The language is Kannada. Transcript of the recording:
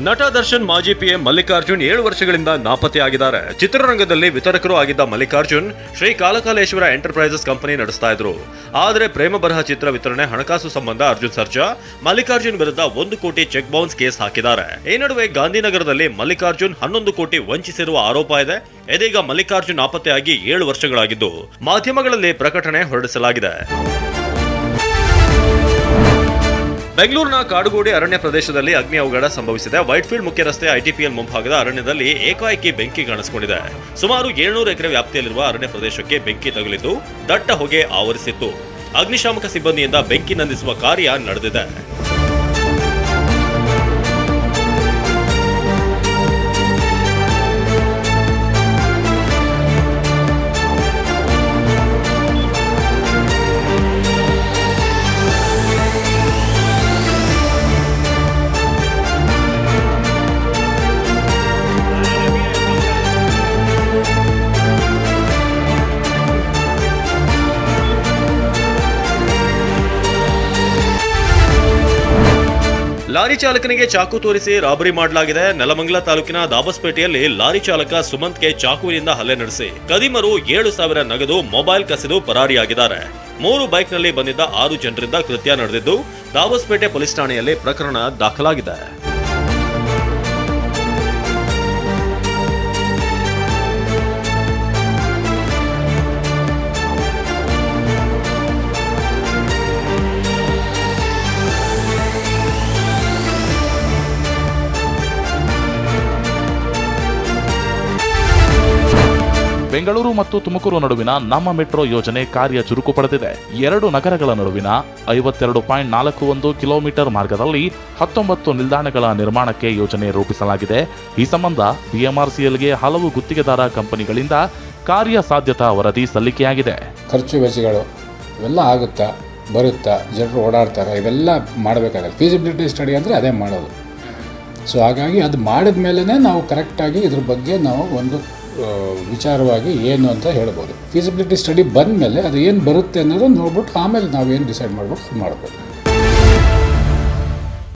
ನಟ ದರ್ಶನ್ ಮಾಜಿ ಪಿಎಂ ಮಲ್ಲಿಕಾರ್ಜುನ್ 7 ವರ್ಷಗಳಿಂದ ನಾಪತ್ತೆಯಾಗಿದ್ದಾರೆ. ಚಿತ್ರರಂಗದಲ್ಲಿ ವಿತರಕರು ಆಗಿದ್ದ ಮಲ್ಲಿಕಾರ್ಜುನ್ ಶ್ರೀ ಕಾಲಕಾಲೇಶ್ವರ ಎಂಟರ್ಪ್ರೈಸಸ್ ಕಂಪನಿ ನಡೆಸ್ತಾ ಇದ್ರು. ಆದರೆ ಪ್ರೇಮ ಬರಹ ಚಿತ್ರ ವಿತರಣೆ ಹಣಕಾಸು ಸಂಬಂಧ ಅರ್ಜುನ್ ಸರ್ಜಾ ಮಲ್ಲಿಕಾರ್ಜುನ್ ವಿರುದ್ಧ 1 ಕೋಟಿ ಚೆಕ್ ಬೌನ್ಸ್ ಕೇಸ್ ಹಾಕಿದ್ದಾರೆ. ಈ ನಡುವೆ ಗಾಂಧಿನಗರದಲ್ಲಿ ಮಲ್ಲಿಕಾರ್ಜುನ್ 11 ಕೋಟಿ ವಂಚಿಸಿರುವ ಆರೋಪ ಇದೆ. ಇದೀಗ ಮಲ್ಲಿಕಾರ್ಜುನ್ ನಾಪತ್ತೆಯಾಗಿ 7 ವರ್ಷಗಳಾಗಿದ್ದು ಮಾಧ್ಯಮಗಳಲ್ಲಿ ಪ್ರಕಟಣೆ ಹೊರಡಿಸಲಾಗಿದೆ. ಬೆಂಗಳೂರಿನ ಕಾಡುಗೋಡಿ ಅರಣ್ಯ ಪ್ರದೇಶದಲ್ಲಿ ಅಗ್ನಿ ಅವಘಡ ಸಂಭವಿಸಿದೆ. ವೈಟ್ಫೀಲ್ಡ್ ಮುಖ್ಯ ರಸ್ತೆ ಐಟಿಪಿಎಲ್ ಮುಂಭಾಗದ ಅರಣ್ಯದಲ್ಲಿ ಏಕಾಏಕಿ ಬೆಂಕಿ ಕಾಣಿಸಿಕೊಂಡಿದೆ. ಸುಮಾರು 700 ಎಕರೆ ವ್ಯಾಪ್ತಿಯಲ್ಲಿರುವ ಅರಣ್ಯ ಪ್ರದೇಶಕ್ಕೆ ಬೆಂಕಿ ತಗುಲಿದ್ದು ದಟ್ಟ ಹೊಗೆ ಆವರಿಸಿತ್ತು. ಅಗ್ನಿಶಾಮಕ ಸಿಬ್ಬಂದಿಯಿಂದ ಬೆಂಕಿ ನಂದಿಸುವ ಕಾರ್ಯ ನಡೆದಿದೆ. ಲಾರಿ ಚಾಲಕನಿಗೆ ಚಾಕು ತೋರಿಸಿ ರಾಬರಿ ಮಾಡಲಾಗಿದೆ. ನೆಲಮಂಗಲ ತಾಲೂಕಿನ ದಾಬಸ್ಪೇಟೆಯಲ್ಲಿ ಲಾರಿ ಚಾಲಕ ಸುಮಂತ್ಗೆ ಚಾಕುವಿನಿಂದ ಹಲ್ಲೆ ನಡೆಸಿ ಕದಿಮರು 7,000 ನಗದು ಮೊಬೈಲ್ ಕಸಿದು ಪರಾರಿಯಾಗಿದ್ದಾರೆ. 3 ಬೈಕ್ನಲ್ಲಿ ಬಂದಿದ್ದ 6 ಜನರಿಂದ ಕೃತ್ಯ ನಡೆದಿದ್ದು ದಾಬಸ್ಪೇಟೆ ಪೊಲೀಸ್ ಠಾಣೆಯಲ್ಲಿ ಪ್ರಕರಣ ದಾಖಲಾಗಿದೆ. ಬೆಂಗಳೂರು ಮತ್ತು ತುಮಕೂರು ನಡುವಿನ ನಮ್ಮ ಮೆಟ್ರೋ ಯೋಜನೆ ಕಾರ್ಯ ಚುರುಕು ಪಡೆದಿದೆ. 2 ನಗರಗಳ ನಡುವಿನ 52.41 ಕಿಲೋಮೀಟರ್ ಮಾರ್ಗದಲ್ಲಿ 19 ನಿಲ್ದಾಣಗಳ ನಿರ್ಮಾಣಕ್ಕೆ ಯೋಜನೆ ರೂಪಿಸಲಾಗಿದೆ. ಈ ಸಂಬಂಧ ಬಿಎಂಆರ್ಸಿಎಲ್ಗೆ ಹಲವು ಗುತ್ತಿಗೆದಾರ ಕಂಪನಿಗಳಿಂದ ಕಾರ್ಯಸಾಧ್ಯತಾ ವರದಿ ಸಲ್ಲಿಕೆಯಾಗಿದೆ. ಖರ್ಚು ವೆಚ್ಚಗಳು ಇವೆಲ್ಲ ಆಗುತ್ತಾ ಬರುತ್ತಾ, ಜನರು ಓಡಾಡ್ತಾರೆ, ಇವೆಲ್ಲ ಮಾಡಬೇಕಾಗುತ್ತೆ. ಫೀಸಿಬಿಲಿಟಿ ಸ್ಟಡಿ ಅಂದರೆ ಅದೇ ಮಾಡೋದು. ಸೊ ಹಾಗಾಗಿ ಅದು ಮಾಡಿದ ಮೇಲೇ ನಾವು ಕರೆಕ್ಟಾಗಿ ಇದ್ರ ಬಗ್ಗೆ ನಾವು ಒಂದು ವಿಚಾರವಾಗಿ ಏನು ಅಂತ ಹೇಳ್ಬೋದು. ಫೀಸಿಬಿಲಿಟಿ ಸ್ಟಡಿ ಬಂದ ಮೇಲೆ ಅದು ಏನು ಬರುತ್ತೆ ಅನ್ನೋದು ನೋಡ್ಬಿಟ್ಟು ಆಮೇಲೆ ನಾವೇನು ಡಿಸೈಡ್ ಮಾಡ್ಬಿಟ್ಟು ಮಾಡ್ಬೋದು.